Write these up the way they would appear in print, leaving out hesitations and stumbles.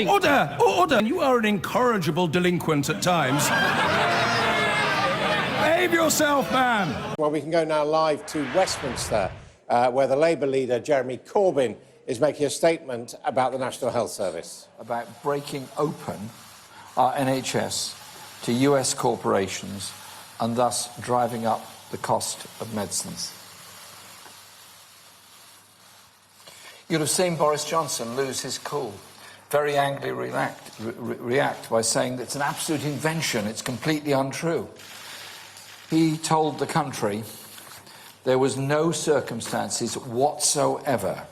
Order! Order! You are an incorrigible delinquent at times. Behave yourself, man! Well, we can go now live to Westminster, where the Labour leader, Jeremy Corbyn, is making a statement about the National Health Service. About breaking open our NHS to US corporations and thus driving up the cost of medicines. You'd have seen Boris Johnson lose his cool, very angrily react by saying that it's an absolute invention, it's completely untrue. He told the country there was no circumstances whatsoever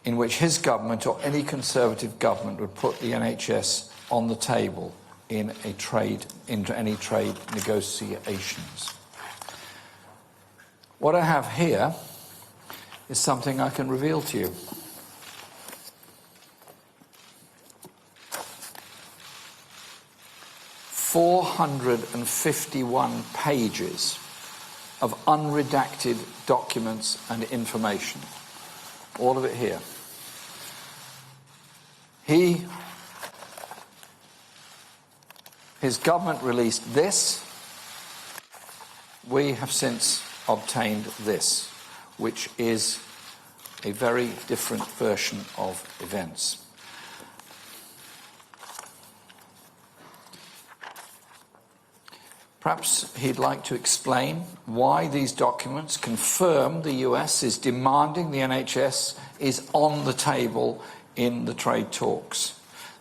in which his government or any Conservative government would put the NHS on the table in any trade negotiations. What I have here is something I can reveal to you. "451 pages of unredacted documents and information. All of it here. His government released this. We have since obtained this, which is a very different version of events. Perhaps he'd like to explain why these documents confirm the US is demanding the NHS is on the table in the trade talks.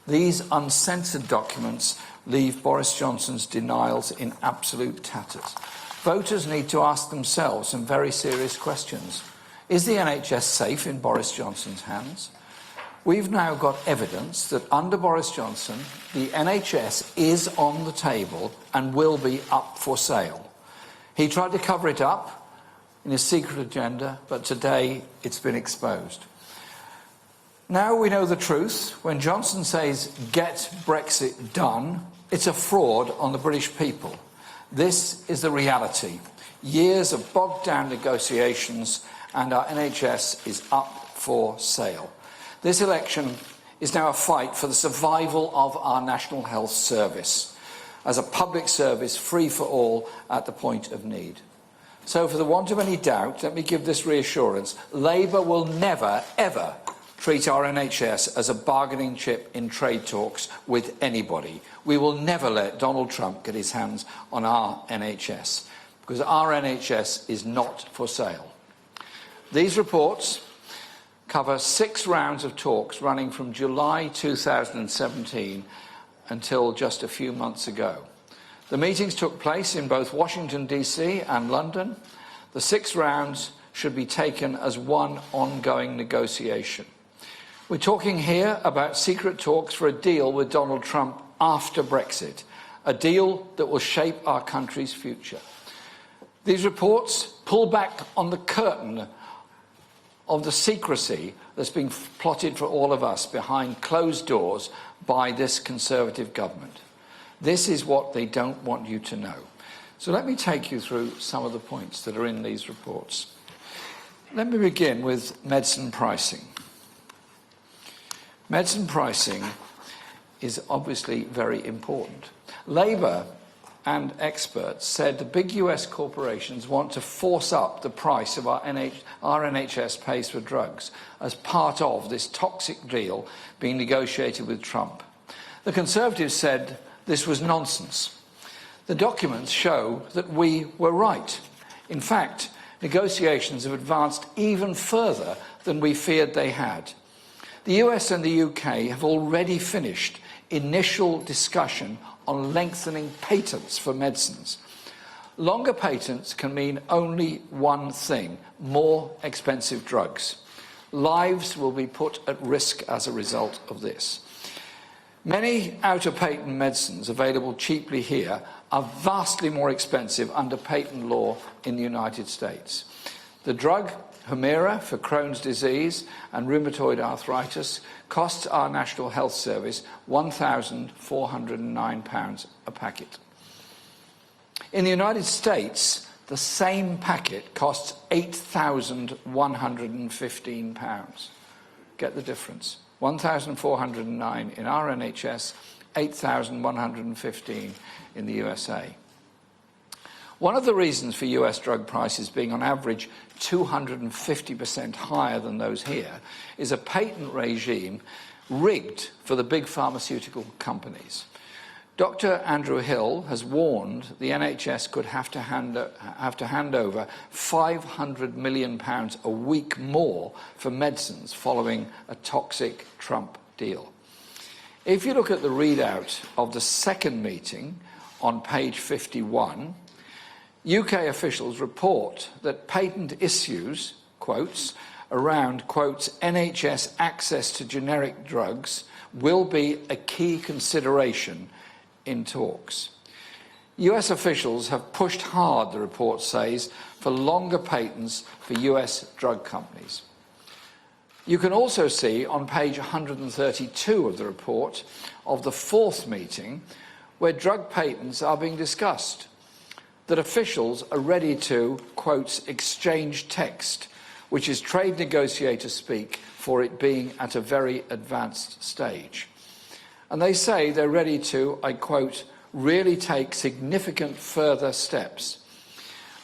These uncensored documents leave Boris Johnson's denials in absolute tatters. Voters need to ask themselves some very serious questions. Is the NHS safe in Boris Johnson's hands? We've now got evidence that under Boris Johnson, the NHS is on the table and will be up for sale. He tried to cover it up in his secret agenda, but today it's been exposed. Now we know the truth. When Johnson says, "Get Brexit done," it's a fraud on the British people. This is the reality. Years of bogged-down negotiations and our NHS is up for sale. This election is now a fight for the survival of our National Health Service as a public service free for all at the point of need. So for the want of any doubt, let me give this reassurance. Labour will never, ever treat our NHS as a bargaining chip in trade talks with anybody. We will never let Donald Trump get his hands on our NHS, because our NHS is not for sale. These reports cover 6 rounds of talks running from July 2017 until just a few months ago. The meetings took place in both Washington, D.C. and London. The 6 rounds should be taken as one ongoing negotiation. We're talking here about secret talks for a deal with Donald Trump after Brexit, a deal that will shape our country's future. These reports pull back on the curtain of the secrecy that's been plotted for all of us behind closed doors by this Conservative government. This is what they don't want you to know. So let me take you through some of the points that are in these reports. Let me begin with medicine pricing. Medicine pricing is obviously very important. Labour and experts said the big US corporations want to force up the price of our NHS pays for drugs as part of this toxic deal being negotiated with Trump. The Conservatives said this was nonsense. The documents show that we were right. In fact, negotiations have advanced even further than we feared they had. The US and the UK have already finished initial discussion on lengthening patents for medicines. Longer patents can mean only one thing: more expensive drugs. Lives will be put at risk as a result of this. Many out-of-patent medicines available cheaply here are vastly more expensive under patent law in the United States. The drug Humira for Crohn's disease and rheumatoid arthritis costs our National Health Service £1,409 a packet. In the United States, the same packet costs £8,115. Get the difference. 1,409 in our NHS, 8,115 in the USA. One of the reasons for US drug prices being on average 250% higher than those here is a patent regime rigged for the big pharmaceutical companies. Dr. Andrew Hill has warned the NHS could have to hand over £500 million a week more for medicines following a toxic Trump deal. If you look at the readout of the second meeting on page 51, UK officials report that patent issues, quotes, around, quotes, NHS access to generic drugs will be a key consideration in talks. US officials have pushed hard, the report says, for longer patents for US drug companies. You can also see on page 132 of the report of the fourth meeting where drug patents are being discussed, that officials are ready to, quote, exchange text, which is trade negotiator speak for it being at a very advanced stage. And they say they're ready to, I quote, really take significant further steps.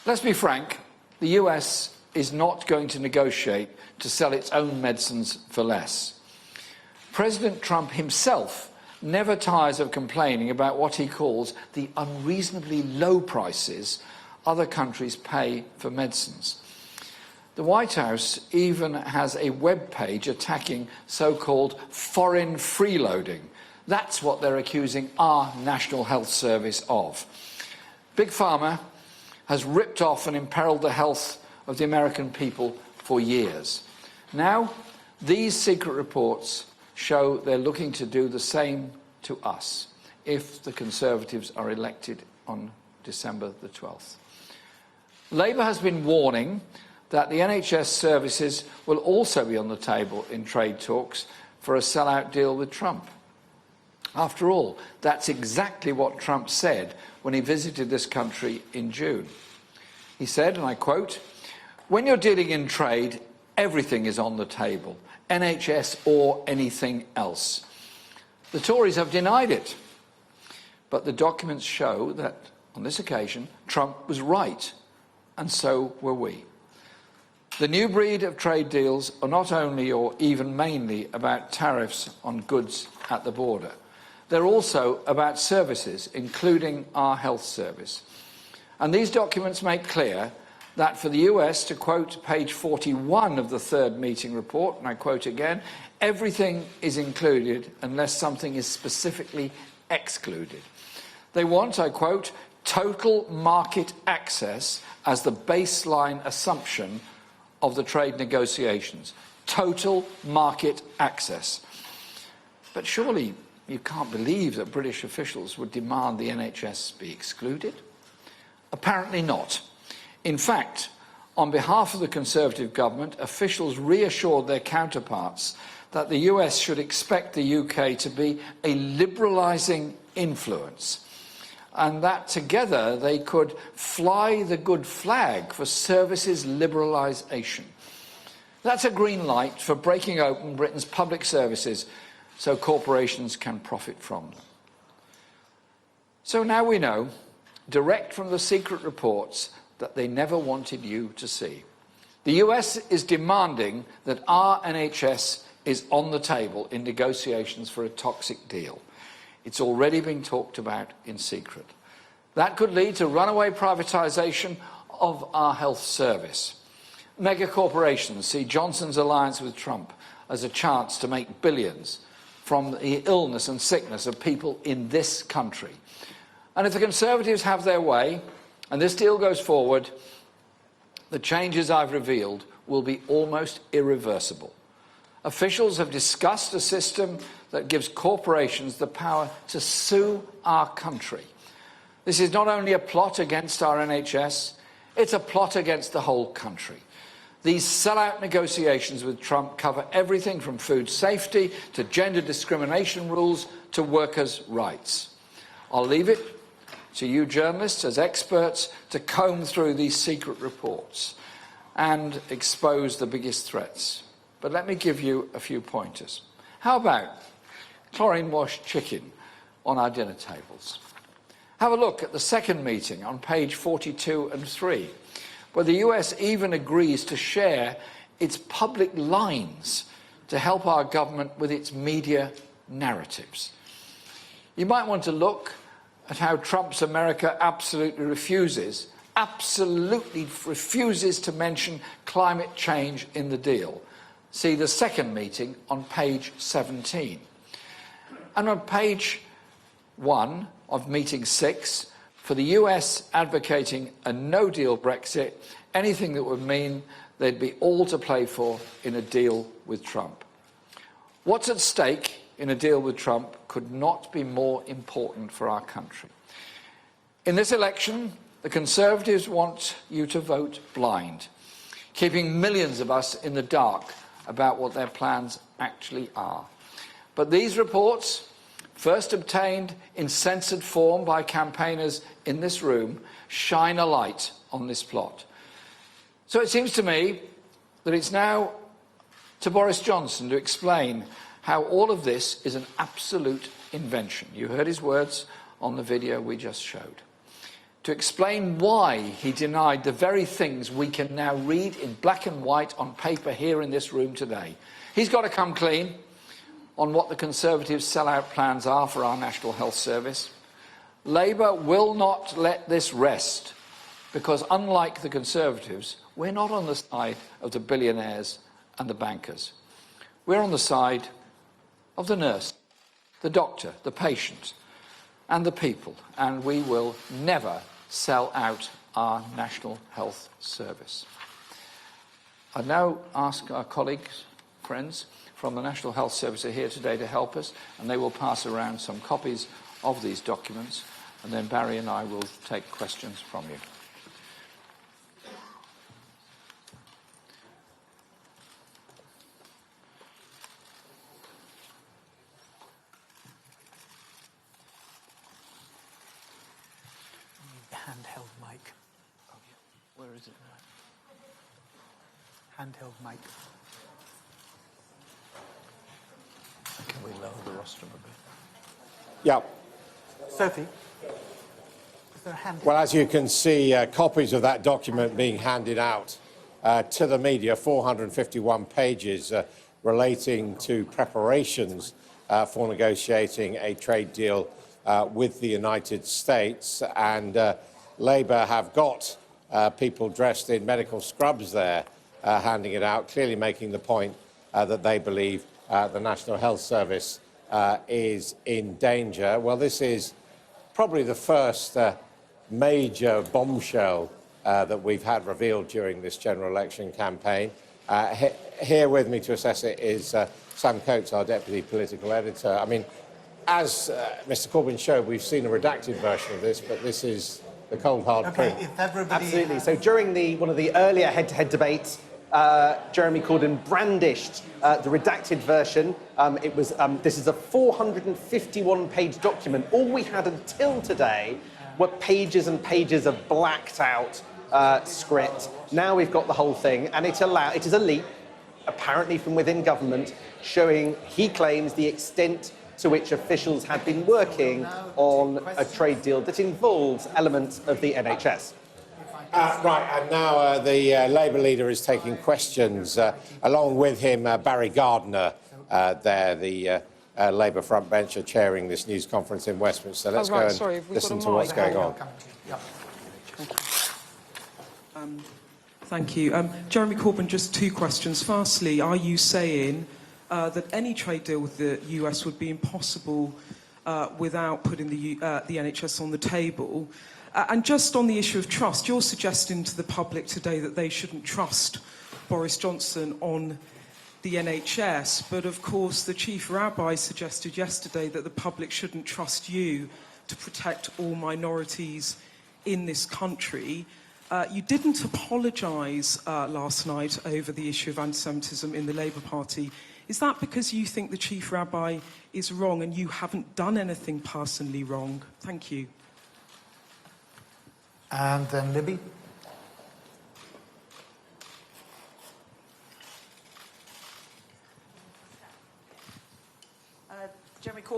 Let's be frank, the US is not going to negotiate to sell its own medicines for less. President Trump himself never tires of complaining about what he calls the unreasonably low prices other countries pay for medicines. The White House even has a web page attacking so-called foreign freeloading. That's what they're accusing our National Health Service of. Big Pharma has ripped off and imperiled the health of the American people for years. Now, these secret reports show they're looking to do the same to us if the Conservatives are elected on December the 12th. Labour has been warning that the NHS services will also be on the table in trade talks for a sellout deal with Trump. After all, that's exactly what Trump said when he visited this country in June. He said, and I quote, "When you're dealing in trade, everything is on the table, NHS or anything else." The Tories have denied it, but the documents show that, on this occasion, Trump was right, and so were we. The new breed of trade deals are not only or even mainly about tariffs on goods at the border. They're also about services, including our health service. And these documents make clear that for the US, to quote page 41 of the third meeting report, and I quote again, everything is included unless something is specifically excluded. They want, I quote, total market access as the baseline assumption of the trade negotiations. Total market access. But surely you can't believe that British officials would demand the NHS be excluded? Apparently not. In fact, on behalf of the Conservative government, officials reassured their counterparts that the US should expect the UK to be a liberalising influence, and that together they could fly the good flag for services liberalisation. That's a green light for breaking open Britain's public services so corporations can profit from them. So now we know, direct from the secret reports, that they never wanted you to see. The US is demanding that our NHS is on the table in negotiations for a toxic deal. It's already been talked about in secret. That could lead to runaway privatisation of our health service. Mega corporations see Johnson's alliance with Trump as a chance to make billions from the illness and sickness of people in this country. And if the Conservatives have their way, and this deal goes forward, the changes I've revealed will be almost irreversible. Officials have discussed a system that gives corporations the power to sue our country. This is not only a plot against our NHS, it's a plot against the whole country. These sellout negotiations with Trump cover everything from food safety to gender discrimination rules to workers' rights. I'll leave it to you journalists as experts to comb through these secret reports and expose the biggest threats. But let me give you a few pointers. How about chlorine-washed chicken on our dinner tables? Have a look at the second meeting on page 42 and 3, where the US even agrees to share its public lines to help our government with its media narratives. You might want to look at how Trump's America absolutely refuses to mention climate change in the deal. See the second meeting on page 17. And on page 1 of meeting 6, for the US advocating a no-deal Brexit, anything that would mean they'd be all to play for in a deal with Trump. What's at stake in a deal with Trump could not be more important for our country. In this election, the Conservatives want you to vote blind, keeping millions of us in the dark about what their plans actually are. But these reports, first obtained in censored form by campaigners in this room, shine a light on this plot. So it seems to me that it's now to Boris Johnson to explain how all of this is an absolute invention. You heard his words on the video we just showed. To explain why he denied the very things we can now read in black and white on paper here in this room today. He's got to come clean on what the Conservatives' sellout plans are for our National Health Service. Labour will not let this rest, because unlike the Conservatives, we're not on the side of the billionaires and the bankers. We're on the side of the nurse, the doctor, the patient, and the people, and we will never sell out our National Health Service. I now ask our colleagues, friends from the National Health Service are here today to help us, and they will pass around some copies of these documents, and then Barry and I will take questions from you. Handheld mic. Oh, yeah. Where is it now? Handheld mic. Can we lower the rostrum a bit? Yeah. Sophie, is there a hand? Well, as you can see, copies of that document being handed out to the media, 451 pages relating to preparations for negotiating a trade deal with the United States. And Labour have got people dressed in medical scrubs there handing it out, clearly making the point that they believe the National Health Service is in danger. Well, this is probably the first major bombshell that we've had revealed during this general election campaign. Here with me to assess it is Sam Coates, our Deputy Political Editor. I mean, as Mr Corbyn showed, we've seen a redacted version of this, but this is the cold, hard proof. Okay, if everybody... Absolutely. So during one of the earlier head-to-head debates, Jeremy Corbyn brandished the redacted version. This is a 451-page document. All we had until today were pages and pages of blacked-out script. Now we've got the whole thing, and it is a leap, apparently from within government, showing, he claims, the extent to which officials had been working on a trade deal that involves elements of the NHS. Right, and now the Labour leader is taking questions. Along with him, Barry Gardiner, the Labour frontbencher chairing this news conference in Westminster. Let's go and listen to what's going on. Thank you. Jeremy Corbyn, just two questions. Firstly, are you saying that any trade deal with the US would be impossible without putting the NHS on the table? And just on the issue of trust, you're suggesting to the public today that they shouldn't trust Boris Johnson on the NHS, but of course the Chief Rabbi suggested yesterday that the public shouldn't trust you to protect all minorities in this country. You didn't apologise last night over the issue of anti-Semitism in the Labour Party. Is that because you think the Chief Rabbi is wrong and you haven't done anything personally wrong? Thank you. And then Libby.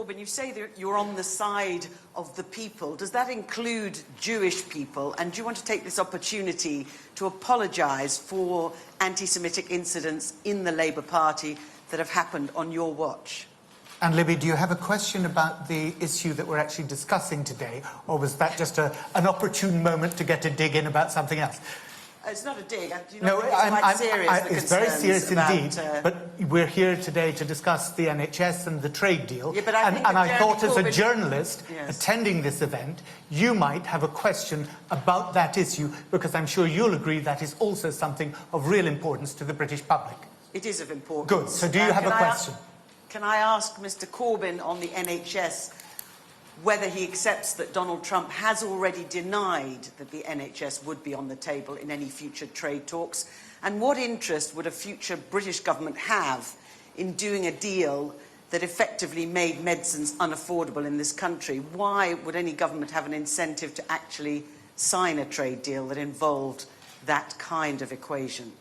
Corbyn, you say that you're on the side of the people. Does that include Jewish people? And do you want to take this opportunity to apologise for anti-Semitic incidents in the Labour Party that have happened on your watch? And Libby, do you have a question about the issue that we're actually discussing today, or was that just an opportune moment to get a dig in about something else? It's not a dig. No, it's very serious about, indeed. But we're here today to discuss the NHS and the trade deal. Yeah, but I thought, as a journalist attending this event, you might have a question about that issue, because I'm sure you'll agree that is also something of real importance to the British public. It is of importance. Good. So, do you have a question? Can I ask Mr. Corbyn on the NHS whether he accepts that Donald Trump has already denied that the NHS would be on the table in any future trade talks? And what interest would a future British government have in doing a deal that effectively made medicines unaffordable in this country? Why would any government have an incentive to actually sign a trade deal that involved that kind of equation?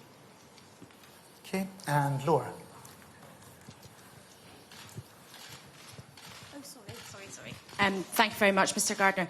Okay, and Laura. Thank you very much, Mr. Gardner.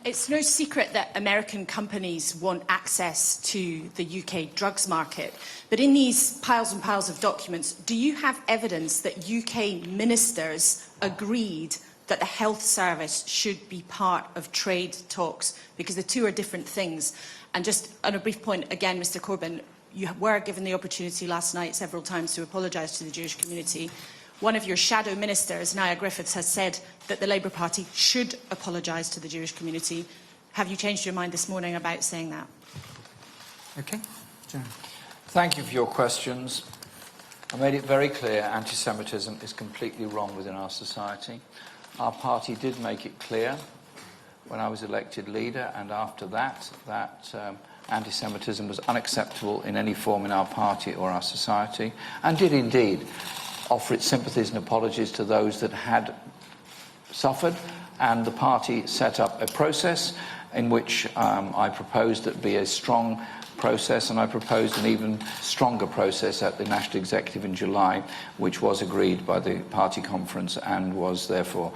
It's no secret that American companies want access to the UK drugs market. But in these piles and piles of documents, do you have evidence that UK ministers agreed that the health service should be part of trade talks? Because the two are different things. And just on a brief point, again, Mr. Corbyn, you were given the opportunity last night several times to apologise to the Jewish community. One of your shadow ministers, Nia Griffiths, has said that the Labour Party should apologise to the Jewish community. Have you changed your mind this morning about saying that? Okay. Jeremy. Thank you for your questions. I made it very clear anti-Semitism is completely wrong within our society. Our party did make it clear when I was elected leader and after that anti-Semitism was unacceptable in any form in our party or our society, and did indeed offer its sympathies and apologies to those that had suffered, and the party set up a process in which I proposed that be a strong process, and I proposed an even stronger process at the National Executive in July, which was agreed by the party conference and was therefore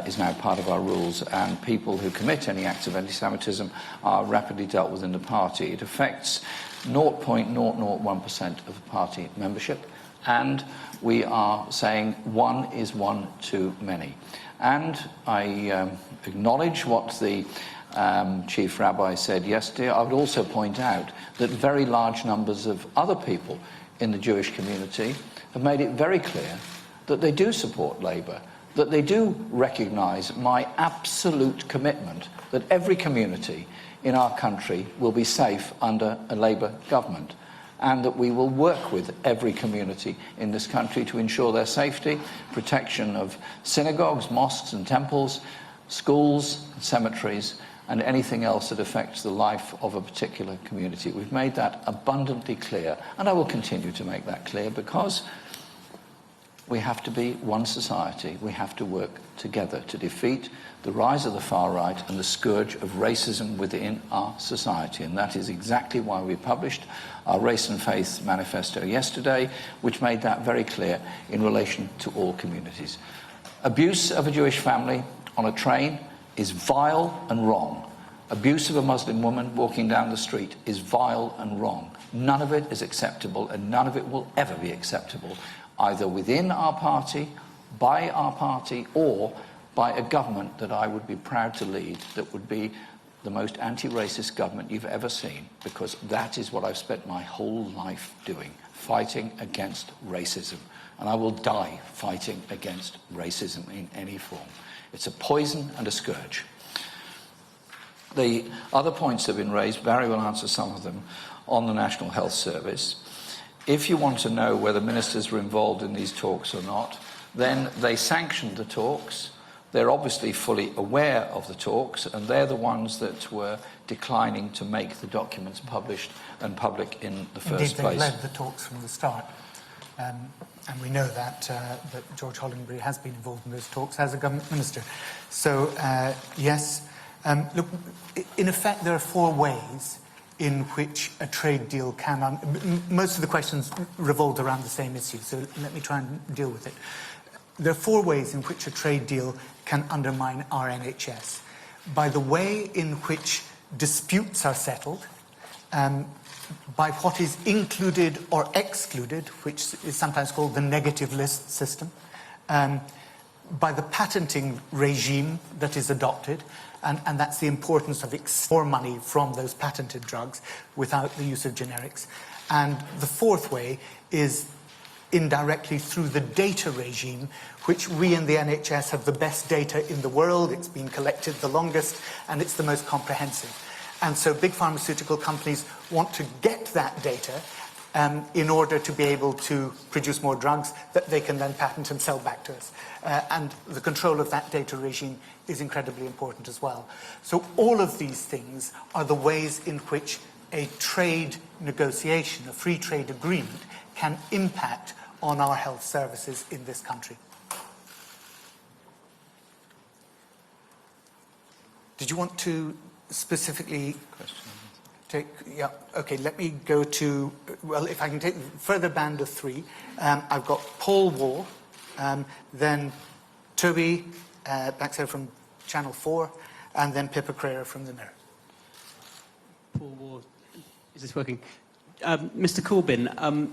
is now part of our rules, and people who commit any acts of anti-Semitism are rapidly dealt with in the party. It affects 0.001% of the party membership, and we are saying one is one too many. And I acknowledge what the Chief Rabbi said yesterday. I would also point out that very large numbers of other people in the Jewish community have made it very clear that they do support Labour, that they do recognise my absolute commitment that every community in our country will be safe under a Labour government, and that we will work with every community in this country to ensure their safety, protection of synagogues, mosques and temples, schools, cemeteries, and anything else that affects the life of a particular community. We've made that abundantly clear, and I will continue to make that clear, because we have to be one society. We have to work together to defeat the rise of the far right and the scourge of racism within our society. And that is exactly why we published our Race and Faith Manifesto yesterday, which made that very clear in relation to all communities. Abuse of a Jewish family on a train is vile and wrong. Abuse of a Muslim woman walking down the street is vile and wrong. None of it is acceptable, and none of it will ever be acceptable, either within our party, by our party, or by a government that I would be proud to lead, that would be the most anti-racist government you've ever seen, because that is what I've spent my whole life doing, fighting against racism. And I will die fighting against racism in any form. It's a poison and a scourge. The other points have been raised. Barry will answer some of them on the National Health Service. If you want to know whether ministers were involved in these talks or not, then they sanctioned the talks. They're obviously fully aware of the talks, and they're the ones that were declining to make the documents published and public in the first place. Indeed, they led the talks from the start. And we know that George Hollingbury has been involved in those talks as a government minister. So, yes. Look, in effect, there are four ways in which a trade deal can... most of the questions revolved around the same issue, so let me try and deal with it. there are 4 ways in which a trade deal can undermine our NHS. By the way in which disputes are settled, by what is included or excluded, which is sometimes called the negative list system, by the patenting regime that is adopted, and that's the importance of more money from those patented drugs without the use of generics. And the 4th way is indirectly through the data regime, which we in the NHS have the best data in the world. It's been collected the longest, and it's the most comprehensive. And so big pharmaceutical companies want to get that data in order to be able to produce more drugs that they can then patent and sell back to us. And the control of that data regime is incredibly important as well. So all of these things are the ways in which a trade negotiation, a free trade agreement, can impact on our health services in this country. Did you want to specifically take... Yeah, okay, let me go to... Well, if I can take the further band of 3, I've got Paul Wall, then Toby Baxter from Channel 4, and then Pippa Crerar from the Mirror. Paul Wall, is this working? Mr Corbyn,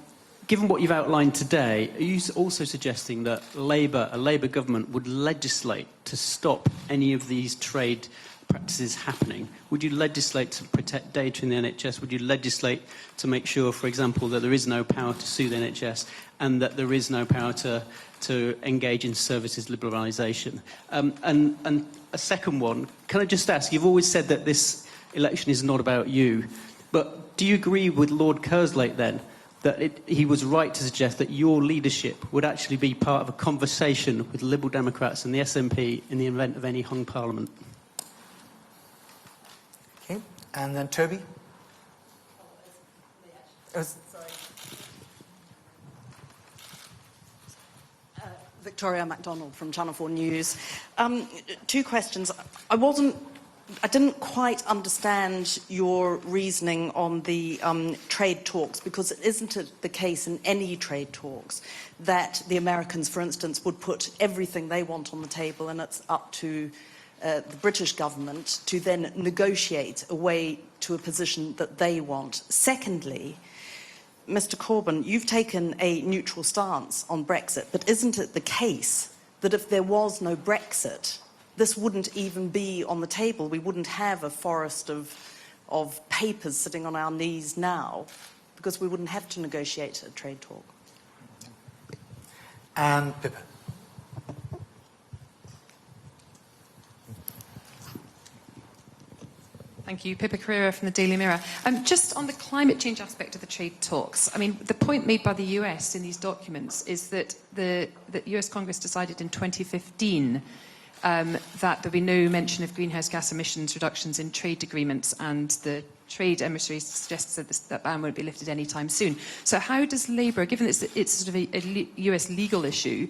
given what you've outlined today, are you also suggesting that a Labour government would legislate to stop any of these trade practices happening? Would you legislate to protect data in the NHS? Would you legislate to make sure, for example, that there is no power to sue the NHS and that there is no power to engage in services liberalisation? And a second one, can I just ask, you've always said that this election is not about you, but do you agree with Lord Kerslake then that he was right to suggest that your leadership would actually be part of a conversation with Liberal Democrats and the SNP in the event of any hung parliament? Okay, and then Toby. Victoria MacDonald from Channel 4 News. 2 questions. I didn't quite understand your reasoning on the trade talks, because isn't it the case in any trade talks that the Americans, for instance, would put everything they want on the table, and it's up to the British government to then negotiate a way to a position that they want? Secondly, Mr Corbyn, you've taken a neutral stance on Brexit, but isn't it the case that if there was no Brexit, this wouldn't even be on the table? We wouldn't have a forest of papers sitting on our knees now, because we wouldn't have to negotiate a trade talk. And Pippa. Thank you. Pippa Crerar from the Daily Mirror. Just on the climate change aspect of the trade talks, I mean, the point made by the US in these documents is that the US Congress decided in 2015 that there'll be no mention of greenhouse gas emissions reductions in trade agreements, and the trade emissary suggests that that ban won't be lifted anytime soon. So how does Labour, given it's sort of a US legal issue,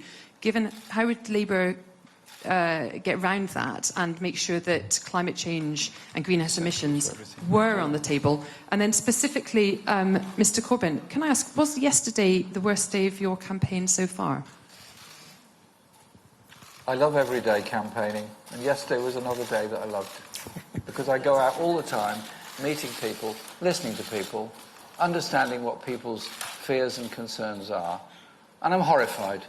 how would Labour get around that and make sure that climate change and greenhouse emissions were on the table? And then specifically, Mr Corbyn, can I ask, was yesterday the worst day of your campaign so far? I love everyday campaigning, and yesterday was another day that I loved, because I go out all the time, meeting people, listening to people, understanding what people's fears and concerns are, and I'm horrified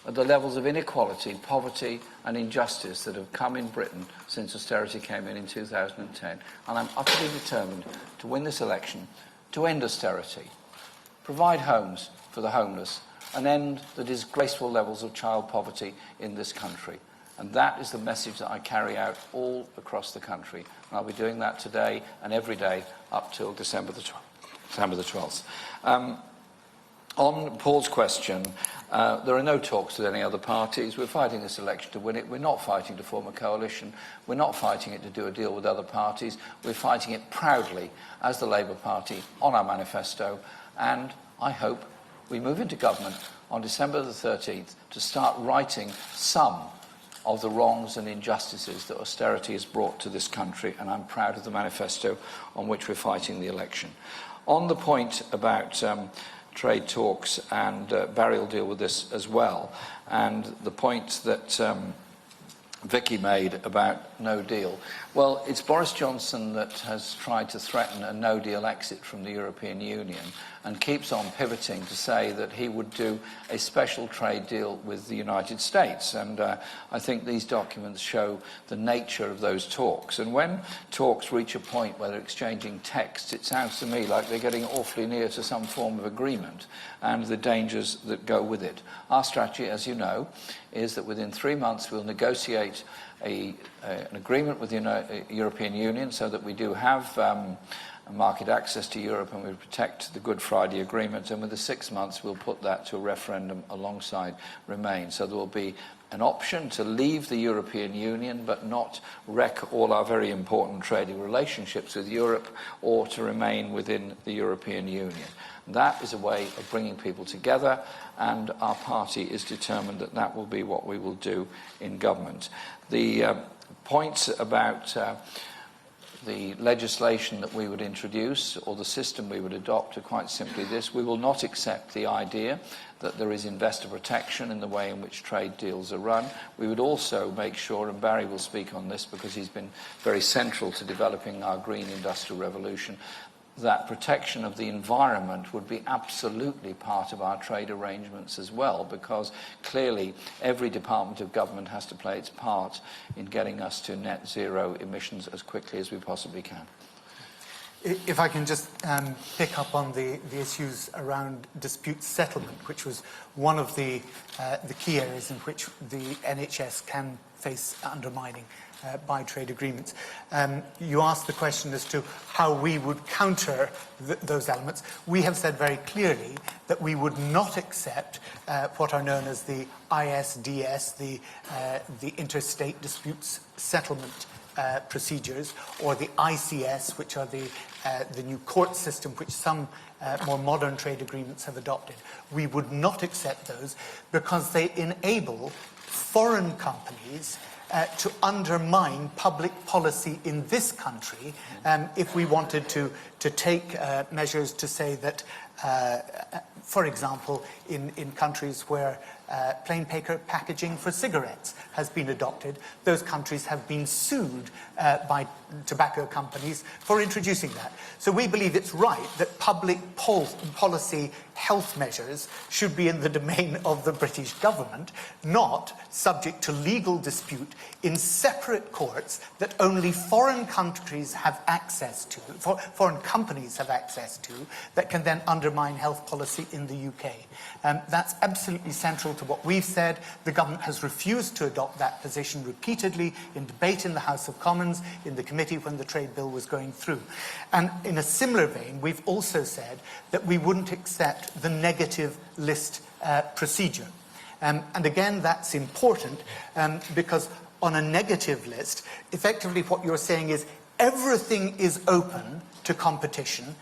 at the levels of inequality, poverty and injustice that have come in Britain since austerity came in 2010, and I'm utterly determined to win this election, to end austerity, provide homes for the homeless, and end the disgraceful levels of child poverty in this country. And that is the message that I carry out all across the country. And I'll be doing that today and every day up till December the 12th. On Paul's question, there are no talks with any other parties. We're fighting this election to win it. We're not fighting to form a coalition. We're not fighting it to do a deal with other parties. We're fighting it proudly as the Labour Party on our manifesto. And I hope we move into government on December the 13th to start righting some of the wrongs and injustices that austerity has brought to this country, and I'm proud of the manifesto on which we're fighting the election. On the point about trade talks, and Barry will deal with this as well. And the point that Vicky made about no deal. Well, it's Boris Johnson that has tried to threaten a no-deal exit from the European Union and keeps on pivoting to say that he would do a special trade deal with the United States. And I think these documents show the nature of those talks. And when talks reach a point where they're exchanging texts, it sounds to me like they're getting awfully near to some form of agreement and the dangers that go with it. Our strategy, as you know, is that within 3 months we'll negotiate an agreement with the European Union so that we do have market access to Europe and we protect the Good Friday Agreement, and within 6 months we'll put that to a referendum alongside Remain. So there will be an option to leave the European Union but not wreck all our very important trading relationships with Europe, or to remain within the European Union. That is a way of bringing people together, and our party is determined that that will be what we will do in government. The points about the legislation that we would introduce or the system we would adopt are quite simply this: we will not accept the idea that there is investor protection in the way in which trade deals are run. We would also make sure, and Barry will speak on this because he's been very central to developing our green industrial revolution, that protection of the environment would be absolutely part of our trade arrangements as well, because clearly every department of government has to play its part in getting us to net zero emissions as quickly as we possibly can. If I can just pick up on the issues around dispute settlement, which was one of the key areas in which the NHS can face undermining by trade agreements. You asked the question as to how we would counter those elements. We have said very clearly that we would not accept what are known as the ISDS, the Interstate Disputes Settlement procedures, or the ICS, which are the new court system which some more modern trade agreements have adopted. We would not accept those because they enable foreign companies to undermine public policy in this country if we wanted to take measures to say that, for example, in countries where plain paper packaging for cigarettes has been adopted, those countries have been sued by tobacco companies for introducing that. So we believe it's right that public policy health measures should be in the domain of the British government, not subject to legal dispute in separate courts that only foreign countries have access to, foreign companies have access to, that can then undermine health policy in the UK. That's absolutely central to what we've said. The government has refused to adopt that position repeatedly in debate in the House of Commons, in the committee when the trade bill was going through. And in a similar vein, we've also said that we wouldn't accept the negative list procedure. And again, that's important because on a negative list, effectively what you're saying is everything is open to competition.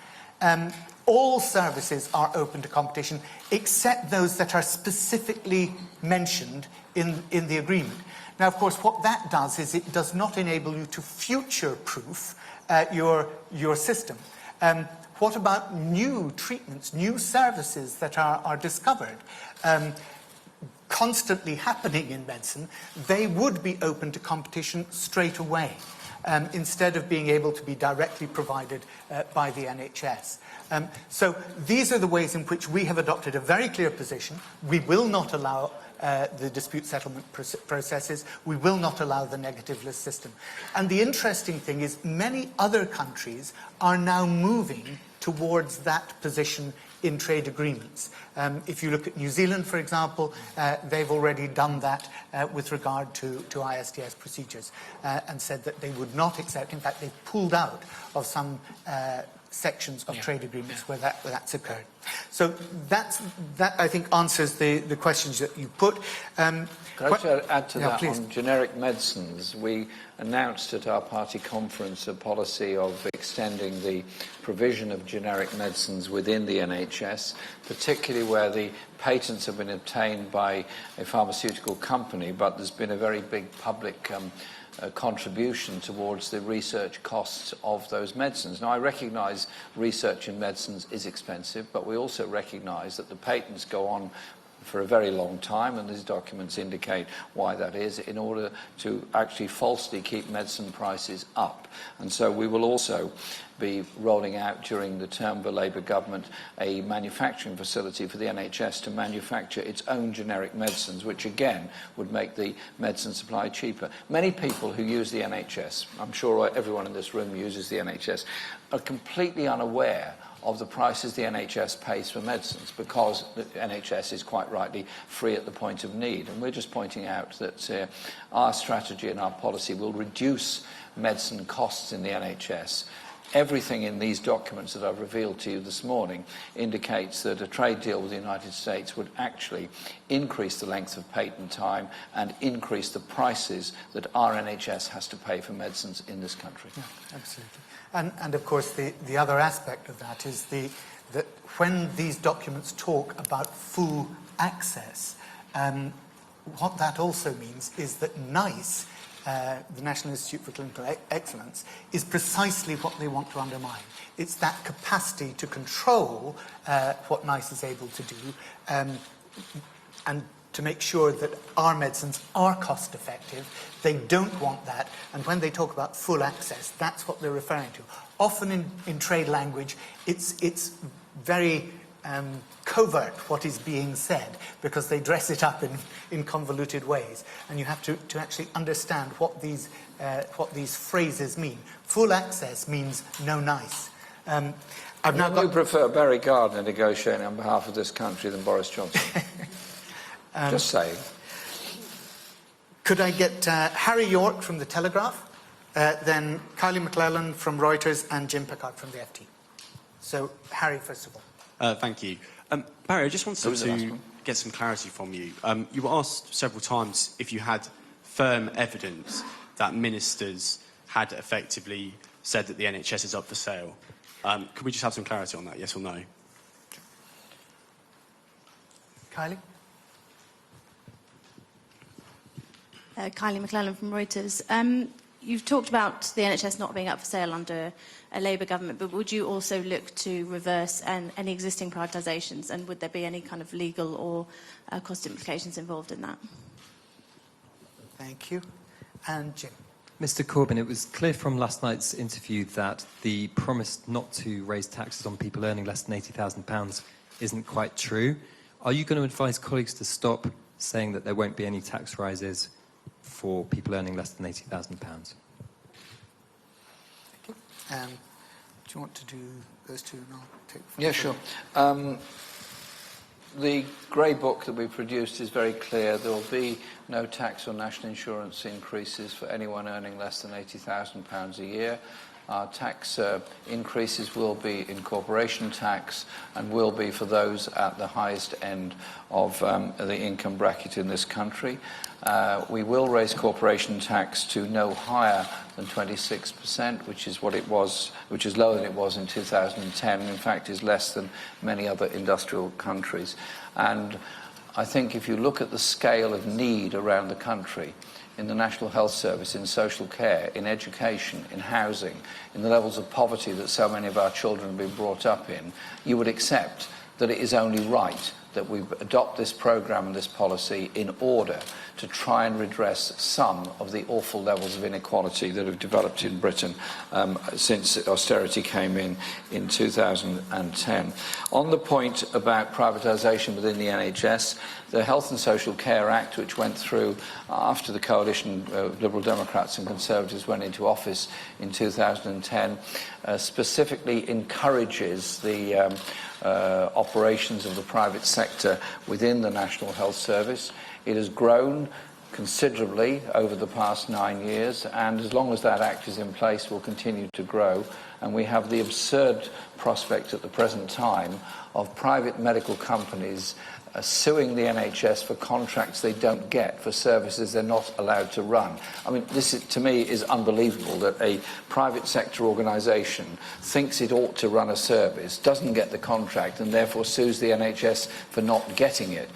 All services are open to competition except those that are specifically mentioned in the agreement. Now, of course, what that does is it does not enable you to future-proof your system. What about new treatments, new services that are discovered? Constantly happening in medicine, they would be open to competition straight away, instead of being able to be directly provided by the NHS. So these are the ways in which we have adopted a very clear position. We will not allow the dispute settlement processes. We will not allow the negative list system. And the interesting thing is many other countries are now moving towards that position in trade agreements. If you look at New Zealand, for example, they've already done that with regard to ISDS procedures and said that they would not accept. In fact, they've pulled out of some sections of trade agreements where that's occurred. So that I think answers the questions that you put. Could I add to that please. on generic medicines? We announced at our party conference a policy of extending the provision of generic medicines within the NHS, particularly where the patents have been obtained by a pharmaceutical company, but there's been a very big public contribution towards the research costs of those medicines. Now, I recognise research in medicines is expensive, but we also recognise that the patents go on for a very long time, and these documents indicate why that is, in order to actually falsely keep medicine prices up. And so we will also be rolling out during the term of the Labour government a manufacturing facility for the NHS to manufacture its own generic medicines, which again would make the medicine supply cheaper. Many people who use the NHS, I'm sure everyone in this room uses the NHS, are completely unaware of the prices the NHS pays for medicines, because the NHS is quite rightly free at the point of need. And we're just pointing out that our strategy and our policy will reduce medicine costs in the NHS. Everything in these documents that I've revealed to you this morning indicates that a trade deal with the United States would actually increase the length of patent time and increase the prices that our NHS has to pay for medicines in this country. Yeah, absolutely. And of course, the other aspect of that is that when these documents talk about full access, what that also means is that NICE, the National Institute for Clinical Excellence, is precisely what they want to undermine. It's that capacity to control what NICE is able to do, and to make sure that our medicines are cost effective. They don't want that, and when they talk about full access, that's what they're referring to. Often in trade language, it's very covert what is being said, because they dress it up in convoluted ways, and you have to actually understand what these phrases mean. Full access means no NICE. I've now you prefer Barry Gardiner negotiating on behalf of this country than Boris Johnson? Just saying. Could I get Harry York from The Telegraph, then Kylie McClellan from Reuters, and Jim Pickard from the FT? So, Harry, first of all. Thank you. Barry, I just wanted to get some clarity from you. You were asked several times if you had firm evidence that ministers had effectively said that the NHS is up for sale. Could we just have some clarity on that, yes or no? Kylie? Kylie McClellan from Reuters. You've talked about the NHS not being up for sale under a Labour government, but would you also look to reverse any existing privatisations, and would there be any kind of legal or cost implications involved in that? Thank you. And Jim. Mr. Corbyn, it was clear from last night's interview that the promise not to raise taxes on people earning less than £80,000 isn't quite true. Are you going to advise colleagues to stop saying that there won't be any tax rises for people earning less than £80,000? Do you want to do those two, and I'll take... Yeah, sure. The Grey Book that we produced is very clear. There will be no tax or national insurance increases for anyone earning less than £80,000 a year. Our tax increases will be in corporation tax and will be for those at the highest end of the income bracket in this country. We will raise corporation tax to no higher than 26%, which is what it was, which is lower than it was in 2010, and in fact is less than many other industrial countries. And I think if you look at the scale of need around the country, in the National Health Service, in social care, in education, in housing, in the levels of poverty that so many of our children have been brought up in, you would accept that it is only right that we adopt this programme and this policy in order to try and redress some of the awful levels of inequality that have developed in Britain since austerity came in 2010. On the point about privatisation within the NHS, the Health and Social Care Act, which went through after the coalition of Liberal Democrats and Conservatives went into office in 2010, specifically encourages the operations of the private sector within the National Health Service. It has grown considerably over the past 9 years, and as long as that act is in place, will continue to grow. And we have the absurd prospect at the present time of private medical companies suing the NHS for contracts they don't get, for services they're not allowed to run. I mean, this, to me, is unbelievable that a private sector organisation thinks it ought to run a service, doesn't get the contract, and therefore sues the NHS for not getting it.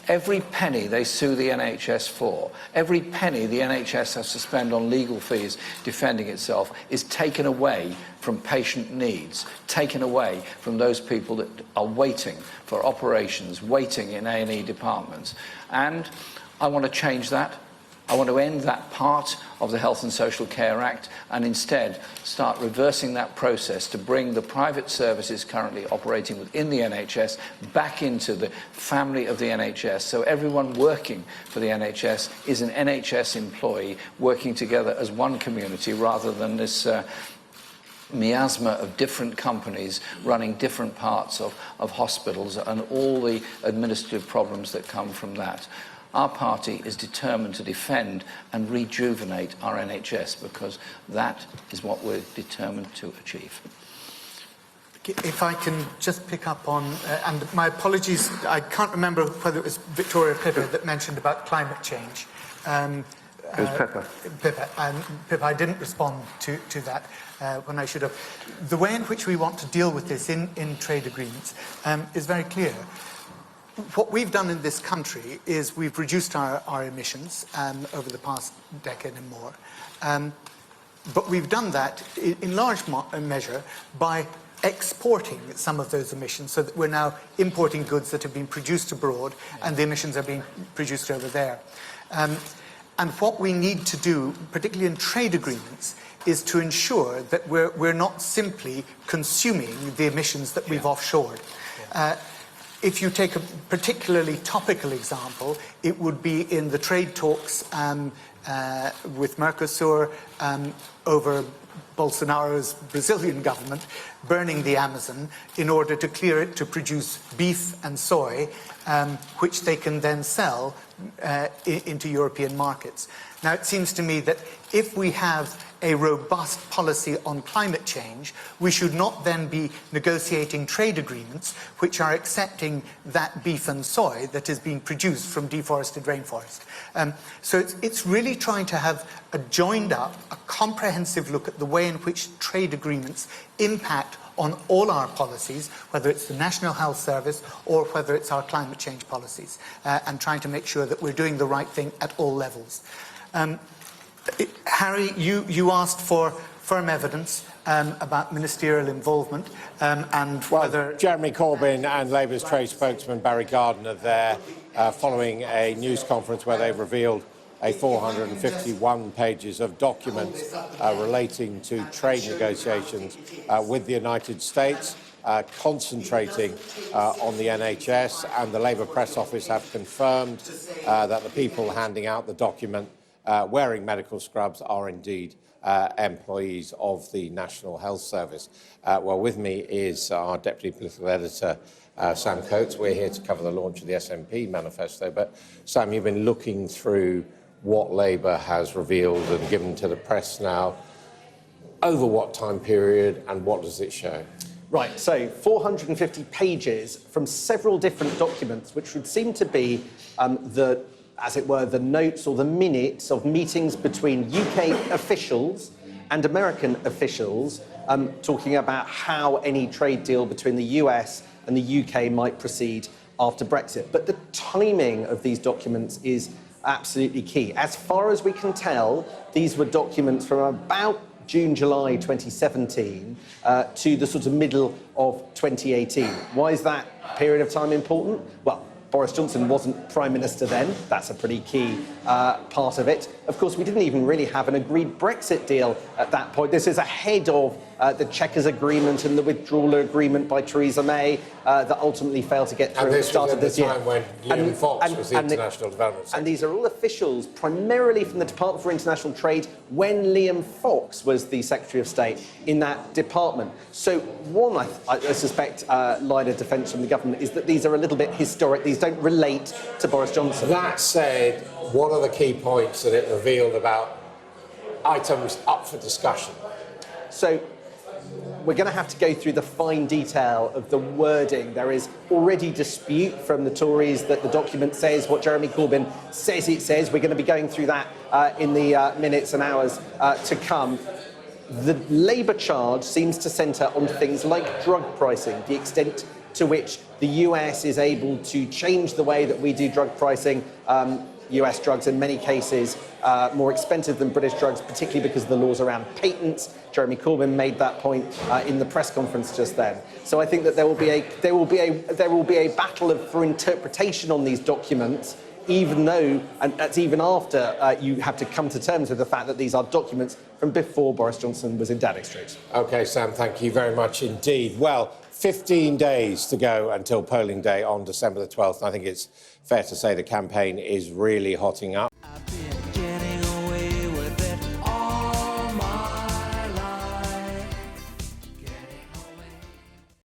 Every penny they sue the NHS for, every penny the NHS has to spend on legal fees defending itself is taken away from patient needs, taken away from those people that are waiting for operations, waiting in A&E departments. And I want to change that. I want to end that part of the Health and Social Care Act and instead start reversing that process to bring the private services currently operating within the NHS back into the family of the NHS, so everyone working for the NHS is an NHS employee working together as one community rather than this miasma of different companies running different parts of hospitals and all the administrative problems that come from that. Our party is determined to defend and rejuvenate our NHS because that is what we're determined to achieve. If I can just pick up on, and my apologies, I can't remember whether it was Victoria Pippa that mentioned about climate change. It was Pippa. Pippa, I didn't respond to that when I should have. The way in which we want to deal with this in trade agreements is very clear. What we've done in this country is we've reduced our emissions over the past decade and more. But we've done that in large measure by exporting some of those emissions so that we're now importing goods that have been produced abroad and the emissions are being produced over there. And what we need to do, particularly in trade agreements, is to ensure that we're not simply consuming the emissions that we've offshored. If you take a particularly topical example, it would be in the trade talks with Mercosur over Bolsonaro's Brazilian government burning the Amazon in order to clear it to produce beef and soy, which they can then sell into European markets. Now, it seems to me that if we have a robust policy on climate change, we should not then be negotiating trade agreements which are accepting that beef and soy that is being produced from deforested rainforest. So it's really trying to have a joined up, a comprehensive look at the way in which trade agreements impact on all our policies, whether it's the National Health Service or whether it's our climate change policies, and trying to make sure that we're doing the right thing at all levels. Harry, you asked for firm evidence about ministerial involvement and whether... Jeremy Corbyn and Labour's trade spokesman Barry Gardiner there following a news conference where they revealed 451 pages of documents relating to trade negotiations with the United States, concentrating on the NHS, and the Labour press office have confirmed that the people handing out the document wearing medical scrubs are indeed employees of the National Health Service. Well, with me is our Deputy Political Editor, Sam Coates. We're here to cover the launch of the SNP manifesto. But, Sam, you've been looking through what Labour has revealed and given to the press now. Over what time period and what does it show? Right, so 450 pages from several different documents, which would seem to be as it were, the notes or the minutes of meetings between UK officials and American officials talking about how any trade deal between the US and the UK might proceed after Brexit. But the timing of these documents is absolutely key. As far as we can tell, these were documents from about June, July 2017 to the sort of middle of 2018. Why is that period of time important? Well, Boris Johnson wasn't Prime Minister then. That's a pretty key part of it. Of course, we didn't even really have an agreed Brexit deal at that point. This is ahead of the Chequers Agreement and the withdrawal agreement by Theresa May that ultimately failed to get through at the start of this year. And this was at the time when Liam Fox was the International Development Secretary. And these are all officials, primarily from the Department for International Trade, when Liam Fox was the Secretary of State in that department. So one, I suspect, line of defence from the government is that these are a little bit historic. These don't relate to Boris Johnson. That said, what are the key points that it revealed about items up for discussion? So we're going to have to go through the fine detail of the wording. There is already dispute from the Tories that the document says what Jeremy Corbyn says it says. We're going to be going through that in the minutes and hours to come. The Labour charge seems to centre on things like drug pricing, the extent to which the US is able to change the way that we do drug pricing. US drugs, in many cases, more expensive than British drugs, particularly because of the laws around patents. Jeremy Corbyn made that point in the press conference just then. So I think that there will be a battle for interpretation on these documents, even though, and that's even after you have to come to terms with the fact that these are documents from before Boris Johnson was in Downing Street. OK, Sam, thank you very much indeed. Well, 15 days to go until polling day on December the 12th. I think it's fair to say the campaign is really hotting up.